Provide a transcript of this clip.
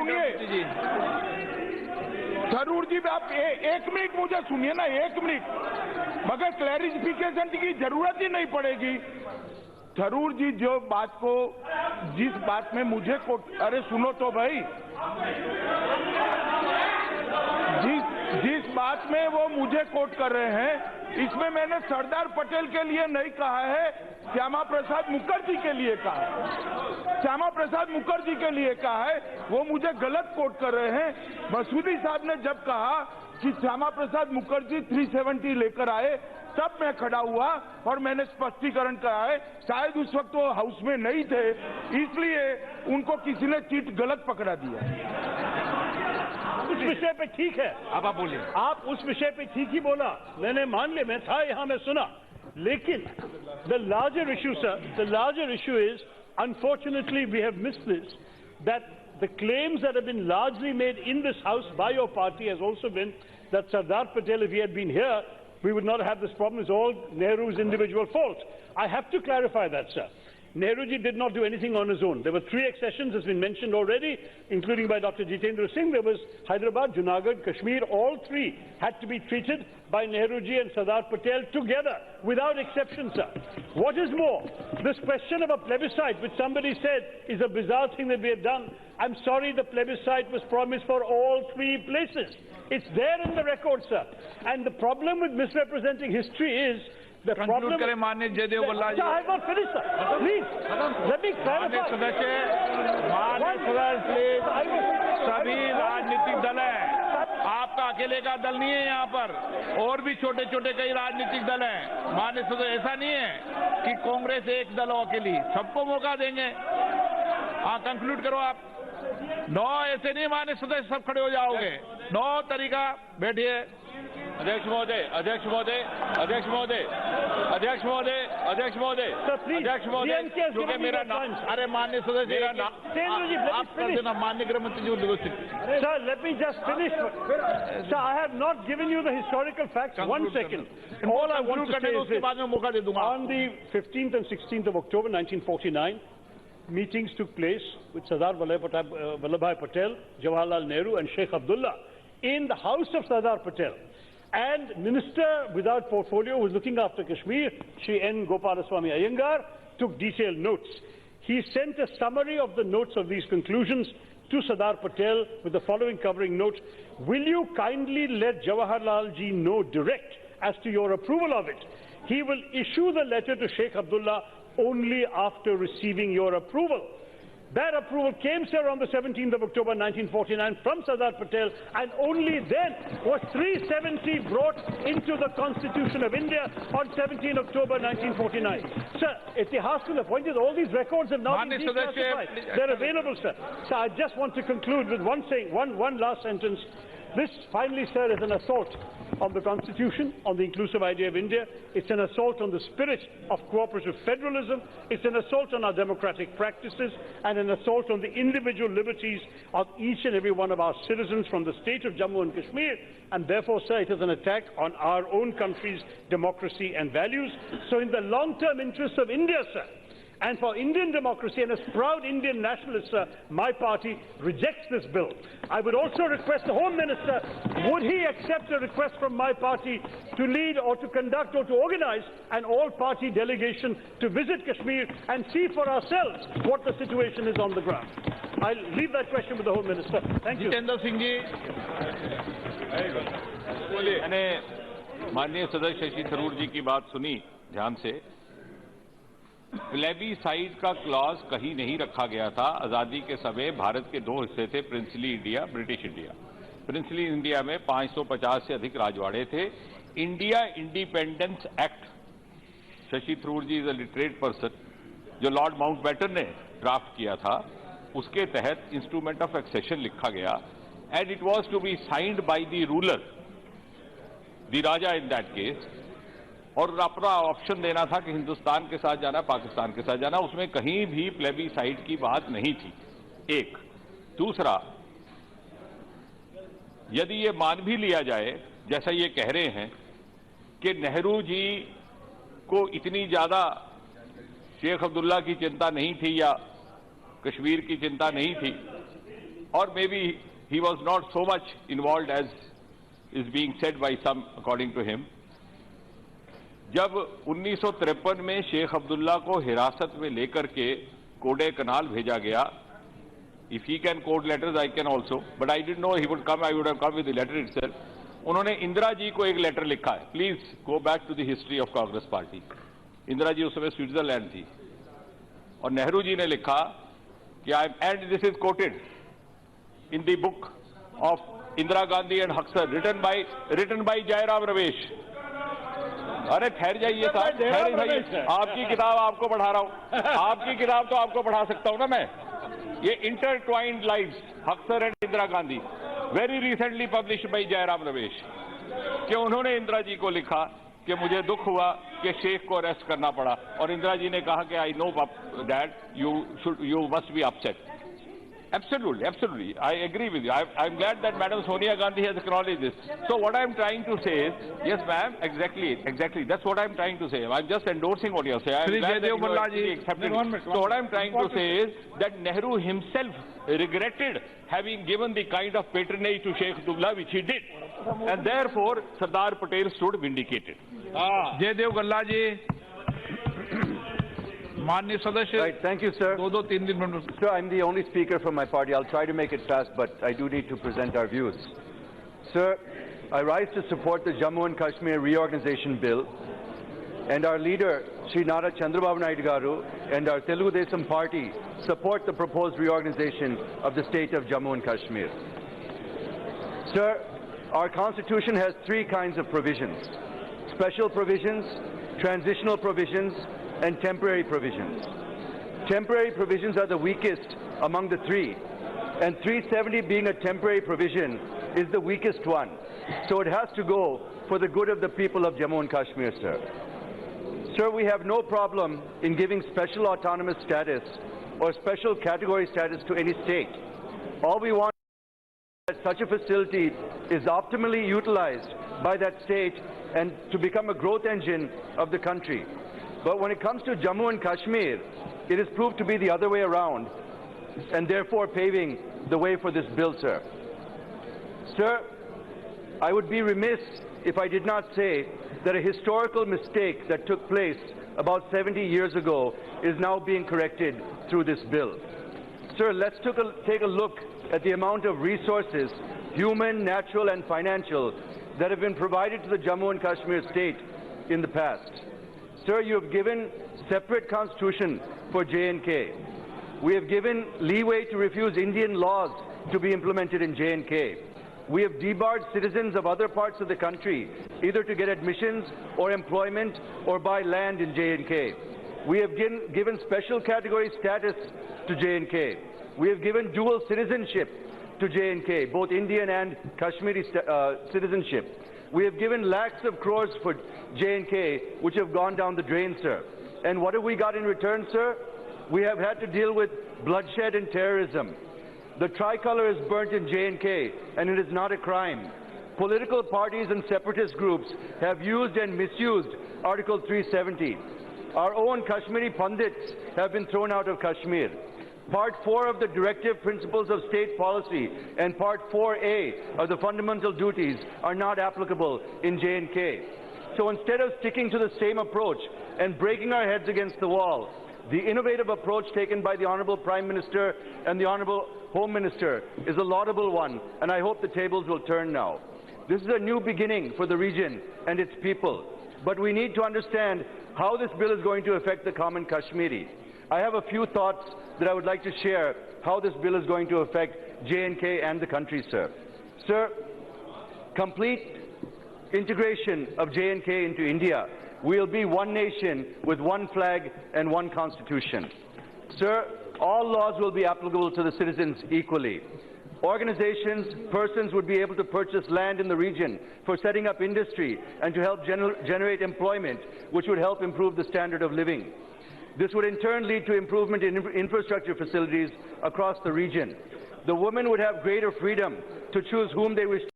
सुनिए थरूर जी, आप एक मिनट मुझे सुनिए ना, 1 मिनट, मगर क्लैरिफिकेशन की जरूरत ही नहीं पड़ेगी। थरूर जी जिस बात में मुझे अरे सुनो तो भाई, जिस बात में वो मुझे कोट कर रहे हैं, इसमें मैंने सरदार पटेल के लिए नहीं कहा है, श्यामा प्रसाद मुखर्जी के लिए कहा है। श्यामा प्रसाद मुखर्जी के लिए कहा है, वो मुझे गलत कोट कर रहे हैं। मसूदी साहब ने जब कहा कि श्यामा प्रसाद मुखर्जी 370 लेकर आए, तब मैं खड़ा हुआ और मैंने स्पष्टीकरण करा है। शायद उस वक्त वो हाउस में नहीं थे, इसलिए उनको किसी ने चीट गलत पकड़ा दिया। उस विषय पे ठीक है, अब आप बोलिए। आप उस विषय पे ठीक ही बोला, मैंने मान लिया, मैं था यहाँ, मैं सुना। लेकिन the larger issue, sir, the larger issue is, unfortunately we have missed this, that the claims that have been largely made in this house by your party has also been that Sardar Patel, if he had been here, we would not have this problem. It's all Nehru's individual fault. I have to clarify that, sir. Nehruji did not do anything on his own. There were 3 accessions, as been mentioned already, including by Dr. Jitendra Singh. There was Hyderabad, Junagadh, Kashmir. All 3 had to be treated by Nehruji and Sardar Patel together, without exception, sir. What is more, this question of a plebiscite, which somebody said is a bizarre thing that we have done. I'm sorry, the plebiscite was promised for all 3 places. It's there in the record, sir. And the problem with misrepresenting history is, the problem करें माननीय जयदेव भल्ला जी। I have not finished, sir. Please, let me clarify. सभी राजनीतिक दल हैं, आपका अकेले का दल नहीं है। यहाँ पर और भी छोटे छोटे कई राजनीतिक दल हैं। माननीय सदस्य, ऐसा नहीं है कि कांग्रेस एक दल हो अकेली, सबको मौका देंगे। हाँ, कंक्लूड करो आप। 9 ऐसे नहीं माननीय सदस्य सब खड़े हो जाओगे। 9 तरीका, बैठिए। अध्यक्ष महोदय, अध्यक्ष महोदय, अध्यक्ष महोदय, अध्यक्ष महोदय, अध्यक्ष महोदय, अध्यक्ष महोदय, क्योंकि मेरा नाम, अरे माननीय सदस्य, मेरा नाम आप कर देना, माननीय गृह मंत्री जी उपस्थित। Sir, let me just finish. Sir, I have not given you the historical facts. 1 second. All I want to say is this. On the 15th and 16th of October 1949, meetings took place with Sardar Vallabhbhai Patel, Jawaharlal Nehru and Sheikh Abdullah in the house of Sardar Patel. And Minister without portfolio who was looking after Kashmir, Shri N. Gopalaswamy Iyengar, took detailed notes. He sent a summary of the notes of these conclusions to Sardar Patel with the following covering note: will you kindly let Jawaharlal ji know direct as to your approval of it? He will issue the letter to Sheikh Abdullah only after receiving your approval. That approval came, sir, on the 17th of October 1949 from Sardar Patel, and only then was 370 brought into the Constitution of India on 17 October 1949. Sir, Itihas to the point is all these records have now been declassified. They're available, sir. So I just want to conclude with one last sentence. This, finally, sir, is an assault on the Constitution, on the inclusive idea of India. It's an assault on the spirit of cooperative federalism. It's an assault on our democratic practices and an assault on the individual liberties of each and every one of our citizens from the state of Jammu and Kashmir. And therefore, sir, it is an attack on our own country's democracy and values. So in the long-term interests of India, sir, and for Indian democracy, and as proud Indian nationalists, sir, my party rejects this bill. I would also request the Home Minister, would he accept a request from my party to lead or to conduct or to organize an all-party delegation to visit Kashmir and see for ourselves what the situation is on the ground? I'll leave that question with the Home Minister. Thank you. Jitendra Singh ji, मैंने माननीय सदस्य शशि थरूर जी की बात सुनी ध्यान से। प्लेबीसाइड का clause कहीं नहीं रखा गया था। आजादी के समय भारत के 2 हिस्से थे, princely India, British India. Princely India में 550 से अधिक राजवाड़े थे। India independence act, Shashi Tharoor ji is a literate person, जो लॉर्ड माउंटबेटन ने ड्राफ्ट किया था, उसके तहत इंस्ट्रूमेंट ऑफ एक्सेशन लिखा गया, and it was to be signed by the ruler, the raja in that case, और अपना ऑप्शन देना था कि हिंदुस्तान के साथ जाना, पाकिस्तान के साथ जाना। उसमें कहीं भी प्लेबीसाइड की बात नहीं थी। एक। दूसरा, यदि ये मान भी लिया जाए, जैसा ये कह रहे हैं कि नेहरू जी को इतनी ज्यादा शेख अब्दुल्ला की चिंता नहीं थी या कश्मीर की चिंता नहीं थी, or maybe he was not so much involved as is being said by some, according to him. जब 1953 में शेख अब्दुल्ला को हिरासत में लेकर के कोडे कनाल भेजा गया, if he can quote letters, I can also, but I didn't know he would come. I would have come with the letter itself. उन्होंने इंदिरा जी को एक लेटर लिखा है. Please go back to the history of Congress party. Indira ji उस समय Switzerland थी और नेहरू जी ने लिखा कि I and this is quoted in the book of Indira Gandhi and Haksar written by Jairam Ramesh. अरे ठहर जाइए साहब, ठहर जाइए. आपकी किताब आपको पढ़ा रहा हूं. आपकी किताब तो आपको पढ़ा सकता हूं ना मैं. ये intertwined lives Haksar and Indira Gandhi, very recently published by Jairam Ramesh, कि उन्होंने इंदिरा जी को लिखा कि मुझे दुख हुआ कि शेख को अरेस्ट करना पड़ा, और इंदिरा जी ने कहा कि I know dad you must be upset. Absolutely, absolutely. I agree with you. I'm glad that Madam Sonia Gandhi has acknowledged this. So what I'm trying to say is, yes ma'am, exactly. That's what I'm trying to say. I'm just endorsing what you're saying. I'm glad that you actually accepted it. So what I'm trying to say is that Nehru himself regretted having given the kind of patronage to Sheikh Abdullah which he did. And therefore, Sardar Patel stood vindicated. Jayadev Galla ji. माननीय सदस्य. Right, thank you, sir. 2-3 दिन. Sir, I'm the only speaker from my party. I'll try to make it fast, but I do need to present our views. Sir, I rise to support the Jammu and Kashmir reorganization bill, and our leader, Sri Nara Chandrababu Naidu Garu, and our Telugu Desam party support the proposed reorganization of the state of Jammu and Kashmir. Sir, our constitution has three kinds of provisions: special provisions, transitional provisions, and temporary provisions. Temporary provisions are the weakest among the three, and 370 being a temporary provision is the weakest one. So it has to go for the good of the people of Jammu and Kashmir, sir. Sir, we have no problem in giving special autonomous status or special category status to any state. All we want is that such a facility is optimally utilized by that state and to become a growth engine of the country. But when it comes to Jammu and Kashmir, it is proved to be the other way around, and therefore paving the way for this bill, sir. Sir, I would be remiss if I did not say that a historical mistake that took place about 70 years ago is now being corrected through this bill. Sir, let's take a look at the amount of resources, human, natural, and financial, that have been provided to the Jammu and Kashmir state in the past. Sir, you have given separate constitution for J&K. We have given leeway to refuse Indian laws to be implemented in J&K. We have debarred citizens of other parts of the country either to get admissions or employment or buy land in J&K. We have given special category status to J&K. We have given dual citizenship to J&K, both Indian and Kashmiri citizenship. We have given lakhs of crores for J&K, which have gone down the drain, sir. And what have we got in return, sir? We have had to deal with bloodshed and terrorism. The tricolor is burnt in J&K, and it is not a crime. Political parties and separatist groups have used and misused Article 370. Our own Kashmiri Pandits have been thrown out of Kashmir. Part 4 of the Directive Principles of State Policy and Part 4A of the Fundamental Duties are not applicable in J&K. So instead of sticking to the same approach and breaking our heads against the wall, the innovative approach taken by the Honourable Prime Minister and the Honourable Home Minister is a laudable one, and I hope the tables will turn now. This is a new beginning for the region and its people, but we need to understand how this bill is going to affect the common Kashmiri. I have a few thoughts that I would like to share how this bill is going to affect J&K and the country, sir. Sir, complete integration of J&K into India, we will be one nation with one flag and one constitution. Sir, all laws will be applicable to the citizens equally. Organizations, persons would be able to purchase land in the region for setting up industry and to help generate employment, which would help improve the standard of living. This would in turn lead to improvement in infrastructure facilities across the region. The women would have greater freedom to choose whom they wish to